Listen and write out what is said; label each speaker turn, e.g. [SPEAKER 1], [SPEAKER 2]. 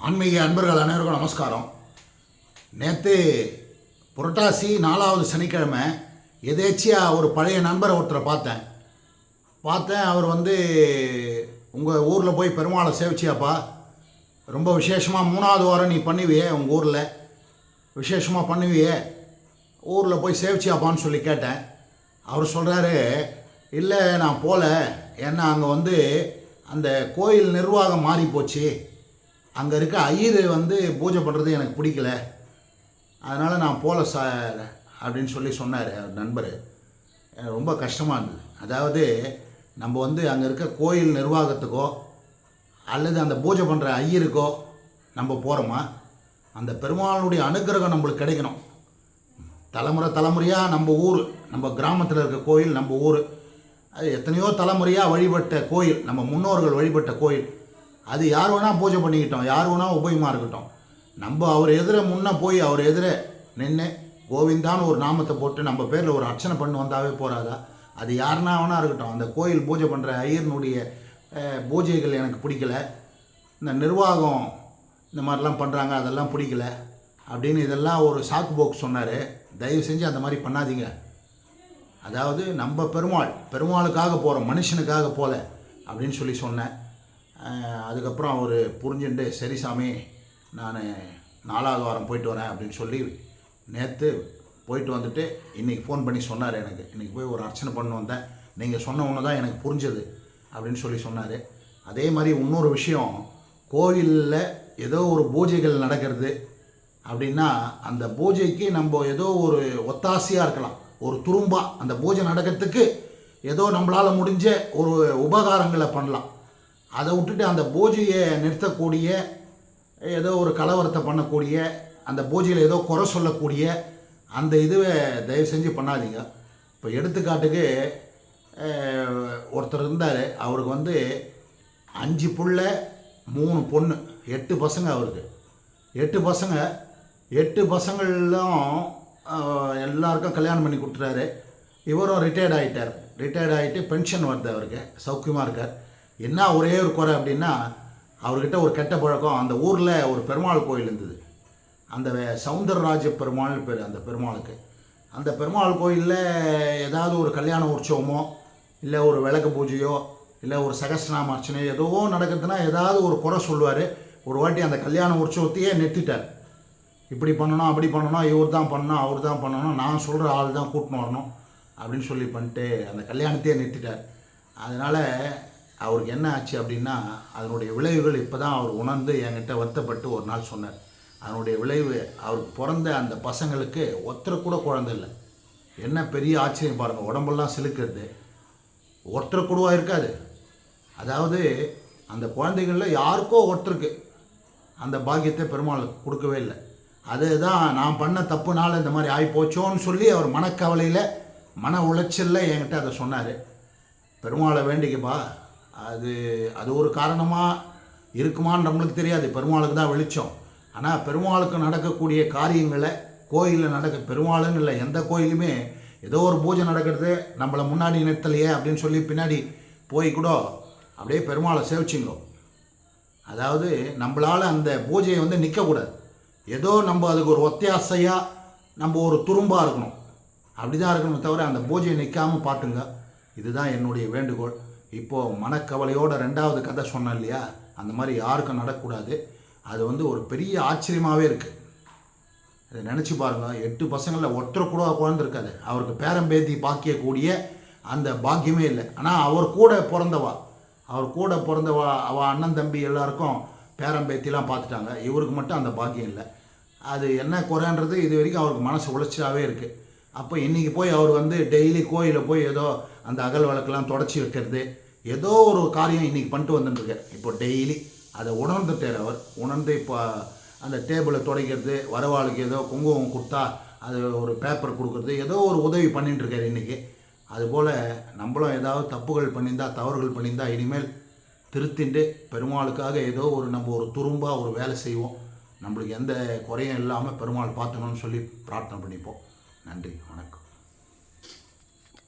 [SPEAKER 1] ஆன்மீக அன்பர்கள் அனைவருக்கும் நமஸ்காரம். நேற்று புரட்டாசி 4வது சனிக்கிழமை எதேச்சியாக ஒரு பழைய நண்பரை ஒருத்தரை பார்த்தேன். அவர் உங்கள் ஊரில் போய் பெருமாளை சேவிச்சியாப்பா, ரொம்ப விசேஷமாக 3வது வாரம் நீ பண்ணுவியே, உங்கள் ஊரில் விசேஷமாக பண்ணுவியே, ஊரில் போய் சேவிச்சியாப்பான்னு சொல்லி கேட்டேன். அவர் சொல்கிறாரு, இல்லை நான் போகல, ஏன்னா அங்கே அந்த கோயில் நிர்வாகம் மாறி போச்சு, அங்கே இருக்க ஐயர் பூஜை பண்ணுறது எனக்கு பிடிக்கல, அதனால் நான் போகல சார் அப்படின்னு சொன்னார் அவர் நண்பர். ரொம்ப கஷ்டமாக இருந்தது. அதாவது நம்ம அங்கே இருக்க கோயில் நிர்வாகத்துக்கோ அல்லது அந்த பூஜை பண்ணுற ஐயருக்கோ நம்ம போகிறோமா, அந்த பெருமாளுடைய அனுக்கிரகம் நம்மளுக்கு கிடைக்கணும். தலைமுறையாக நம்ம ஊர், நம்ம கிராமத்தில் இருக்க கோயில், நம்ம ஊர் அது எத்தனையோ தலைமுறையாக வழிபட்ட கோயில், நம்ம முன்னோர்கள் வழிபட்ட கோயில், அது யார் வேணால் பூஜை பண்ணிக்கிட்டோம், யார் வேணால் உபயமாக இருக்கட்டும். நம்ம அவர் முன்னே போய் அவர் நின்று கோவிந்தான்னு ஒரு நாமத்தை போட்டு நம்ம பேரில் ஒரு அர்ச்சனை பண்ணி வந்தாவே போகாதா? அது யாருன்னா வேணா இருக்கட்டும், அந்த கோயில் பூஜை பண்ணுற ஐயர்னுடைய பூஜைகள் எனக்கு பிடிக்கல, இந்த நிர்வாகம் இந்த மாதிரிலாம் பண்ணுறாங்க அதெல்லாம் பிடிக்கல அப்படின்னு இதெல்லாம் ஒரு சாக்கு போக்கு சொன்னார். தயவு செஞ்சு அந்த மாதிரி பண்ணாதீங்க. அதாவது நம்ம பெருமாளுக்காக போகிறோம், மனுஷனுக்காக போகல அப்படின்னு சொன்னேன். அதுக்கப்புறம் அவர் புரிஞ்சுட்டு, சரி சாமி நான் 4வது வாரம் போயிட்டு வரேன் அப்படின்னு நேற்று போயிட்டு வந்துட்டு இன்றைக்கி ஃபோன் பண்ணி சொன்னார் எனக்கு, இன்றைக்கி போய் ஒரு அர்ச்சனை பண்ண வந்தேன், நீங்கள் சொன்ன ஒன்று தான் எனக்கு புரிஞ்சது அப்படின்னு சொன்னார். அதே மாதிரி இன்னொரு விஷயம், கோவிலில் ஏதோ ஒரு பூஜைகள் நடக்கிறது அப்படின்னா அந்த பூஜைக்கு நம்ம ஏதோ ஒரு ஒத்தாசையாக இருக்கலாம், ஒரு துரும்பா அந்த பூஜை நடக்கிறதுக்கு ஏதோ நம்மளால் முடிஞ்ச ஒரு உபகாரங்களை பண்ணலாம். அதை விட்டுட்டு அந்த பூஜையை நிறுத்தக்கூடிய, ஏதோ ஒரு கலவரத்தை பண்ணக்கூடிய, அந்த பூஜையில் ஏதோ குறை சொல்லக்கூடிய அந்த இதுவை தயவு செஞ்சு பண்ணாதீங்க. இப்போ எடுத்துக்காட்டுக்கு ஒருத்தர் இருந்தார், அவருக்கு 5 புள்ள 3 பொண்ணு 8 பசங்க, அவருக்கு 8 பசங்களும் எல்லாருக்கும் கல்யாணம் பண்ணி கொடுத்துட்டாரு. இவரும் ரிட்டையர்ட் ஆகிட்டு பென்ஷன் வருது, அவருக்கு சௌக்கியமாக இருக்கார். என்ன ஒரே ஒரு குறை அப்படின்னா, அவர்கிட்ட ஒரு கெட்ட பழக்கம். அந்த ஊரில் ஒரு பெருமாள் கோயில் இருந்தது, அந்த சவுந்தரராஜ பெருமாள்னு பேர் அந்த பெருமாளுக்கு. அந்த பெருமாள் கோயிலில் ஏதாவது ஒரு கல்யாண உற்சவமோ இல்லை ஒரு விளக்கு பூஜையோ இல்லை ஒரு சகஸ்ரநாம அர்ச்சனையோ ஏதோ நடக்குதுன்னா ஏதாவது ஒரு குறை சொல்லுவார். ஒரு வாட்டி அந்த கல்யாண உற்சவத்தையே நிறுத்திட்டார். இப்படி பண்ணணும், அப்படி பண்ணணும், இவர் தான் பண்ணணும், அவர் தான் பண்ணணும், நான் சொல்கிற ஆள் தான் கூட்டின்னு வரணும் அப்படின்னு பண்ணிட்டு அந்த கல்யாணத்தையே நிறுத்திட்டார். அதனால் அவருக்கு என்ன ஆச்சு அப்படின்னா, அதனுடைய விளைவுகள் இப்போ தான் அவர் உணர்ந்து என்கிட்ட வருத்தப்பட்டு ஒரு நாள் சொன்னார். அதனுடைய விளைவு, அவருக்கு பிறந்த அந்த பசங்களுக்கு ஒருத்தர் கூட குழந்தை இல்லை. என்ன பெரிய ஆச்சரியம் பாருங்கள், உடம்பெல்லாம் சிலுக்கிறது, ஒருத்தர் கூடவா இருக்காது. அதாவது அந்த குழந்தைகளில் யாருக்கோ ஒருத்தருக்கு அந்த பாக்கியத்தை பெருமாள் கொடுக்கவே இல்லை. அதுதான் நான் பண்ண தப்புனால இந்த மாதிரி ஆகிப்போச்சோன்னு அவர் மனக்கவலையில், மன உளைச்சலில் என்கிட்ட அதை சொன்னார். பெருமாளை வேண்டிக்கப்பா, அது ஒரு காரணமாக இருக்குமான்னு நம்மளுக்கு தெரியாது, பெருமாளுக்கு தான் வெளிச்சம். ஆனால் பெருமாளுக்கு நடக்கக்கூடிய காரியங்களை கோயிலில் பெருமாளுன்னு இல்லை, எந்த கோயிலுமே ஏதோ ஒரு பூஜை நடக்கிறது, நம்மளை முன்னாடி நிறுத்தலையே அப்படின்னு பின்னாடி போய் கூட அப்படியே பெருமாளை சேவிச்சிங்களோ. அதாவது நம்மளால் அந்த பூஜையை நிற்கக்கூடாது, ஏதோ நம்ம அதுக்கு ஒரு ஒத்தியாசையாக நம்ம ஒரு துரும்பாக இருக்கணும், அப்படி தான் இருக்கணும் தவிர அந்த பூஜையை நிற்காமல் பார்த்துங்க. இதுதான் என்னுடைய வேண்டுகோள். இப்போது மனக்கவலையோட 2வது கதை சொன்னேன் இல்லையா, அந்த மாதிரி யாருக்கும் நடக்கக்கூடாது. அது ஒரு பெரிய ஆச்சரியமாகவே இருக்குது. அதை நினச்சி பாருங்கள், 8 பசங்களில் ஒருத்தர் கூட குழந்தை இருக்காது. அவருக்கு பேரம்பேத்தி பாக்கியக்கூடிய அந்த பாக்கியமே இல்லை. ஆனால் அவர் கூட பிறந்தவா அவள் அண்ணன் தம்பி எல்லாருக்கும் பேரம்பேத்திலாம் பார்த்துட்டாங்க, இவருக்கு மட்டும் அந்த பாக்கியம் இல்லை. அது என்ன குறைன்றது இது வரைக்கும் அவருக்கு மனசு உளைச்சலாகவே இருக்குது. அப்போ இன்றைக்கி போய் அவர் டெய்லி கோயிலில் போய் ஏதோ அந்த அகல் விளக்கெல்லாம் தொடச்சி வைக்கிறது, ஏதோ ஒரு காரியம் இன்றைக்கி பண்ணிட்டு வந்துட்டுருக்கார். இப்போ டெய்லி அதை உணர்ந்துட்டார். அவர் உணர்ந்து இப்போ அந்த டேபிளை துடைக்கிறது, வரவாளுக்கு ஏதோ குங்குமம் கொடுத்தா அது ஒரு பேப்பர் கொடுக்குறது, ஏதோ ஒரு உதவி பண்ணிட்டுருக்கார் இன்றைக்கி. அதுபோல் நம்மளும் ஏதாவது தப்புகள் பண்ணியிருந்தால், தவறுகள் பண்ணியிருந்தால் இனிமேல் திருத்திண்டு பெருமாளுக்காக ஏதோ நம்ம ஒரு துரும்பாக ஒரு வேலை செய்வோம். நம்மளுக்கு எந்த குறையும் இல்லாமல் பெருமாள் பார்த்தணும்னு பிரார்த்தனை பண்ணிப்போம். நன்றி, வணக்கம்.